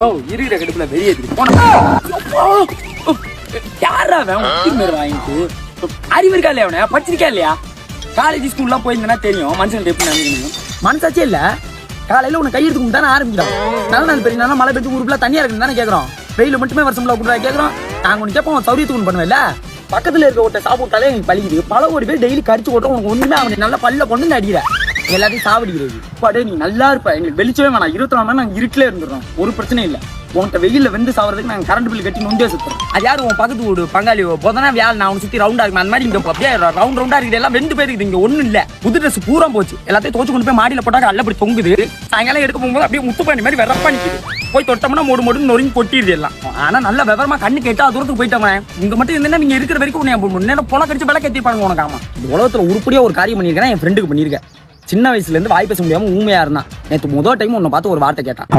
இருக்கிற கடுப்புல வெளியே யாரா வாங்கிட்டு அறிவு இருக்கா இல்லையா அவன படிச்சிருக்கா இல்லையா? காலேஜ் ஸ்கூல்லாம் போயிருந்தா தெரியும் மனுஷன் எப்படி மனசாச்சே இல்ல. காலையில உனக்கு கையெடுத்து தானே ஆரம்பிக்கிறோம். நல்ல நாள் பெரிய நாள் மழை பெஞ்சு ஊருக்குள்ள தனியா இருக்குன்னு தானே கேட்கறோம். வெயில மட்டுமே வருஷம்ல கூட கேட்கறோம். நாங்க ஒண்ணு கேட்போம், சௌரியத்துக்கு ஒண்ணு பண்ணுவேன்ல. பக்கத்துல இருக்க ஒருத்த சாப்பிட்டாலே எனக்கு பழிக்குது. பல ஒரு பேர் டெய்லி கடிச்சு போட்டோம். உனக்கு ஒண்ணுமே அவனுக்கு நல்லா பல்ல கொண்டு அடிக்கிற எல்லாத்தையும் சாவடிக்கிறது. பாடே நீ நல்லா இருப்ப. எங்களுக்கு வெளிச்சவே வேணாம். 24 மணி நாங்க இருட்டிலே இருந்துடுறோம். ஒரு பிரச்சனை இல்லை. உன்கிட்ட வெயில வெந்து சாவறதுக்கு நாங்க கரண்ட் பில் கட்டி நொந்தே சுத்துறோம். அது யாரு உன் பக்கத்து வீடு பங்காளி போதனா வியாழ் நான் சுத்தி ரவுண்டா இருக்கும். அந்த மாதிரி இங்க அப்படியே ரவுண்டா இருக்குது. எல்லாம் 2 பேர் இருக்குது. இங்க ஒண்ணும் இல்ல. புது ட்ரெஸ் பூரா போச்சு. எல்லாத்தையும் தோச்சு கொண்டு போய் மாடியில போட்டாங்க. அல்லப்படி தொங்குது. சாயங்காலம் எடுக்க போகும்போது அப்படியே முத்துப்பாண்டி மாதிரி வெறப்பா நிக்குது. போய் தொட்டோம்னா மோடு நொறுங்கி கொட்டிடுது எல்லாம். ஆனா நல்ல விவரமா கண்ணு கேட்டா தூரத்துக்கு போயிட்டவன் இங்க மட்டும் இருந்தா நீங்க இருக்கிற வரைக்கும் நேரம் போல கடிச்சு விலை கட்டிப்பாங்க உனக்கு. ஆமா, இந்த உலகத்துல உருப்படியா ஒரு காரியம் பண்ணிருக்கேன். என் ஃப்ரெண்டுக்கு பண்ணிருக்கேன். சின்ன வயசுல இருந்து வாய் பேச முடியாம ஊமையா இருந்தான். நேற்று முதல் டைம் உன்னை பார்த்து ஒரு வார்த்தை கேட்டான்.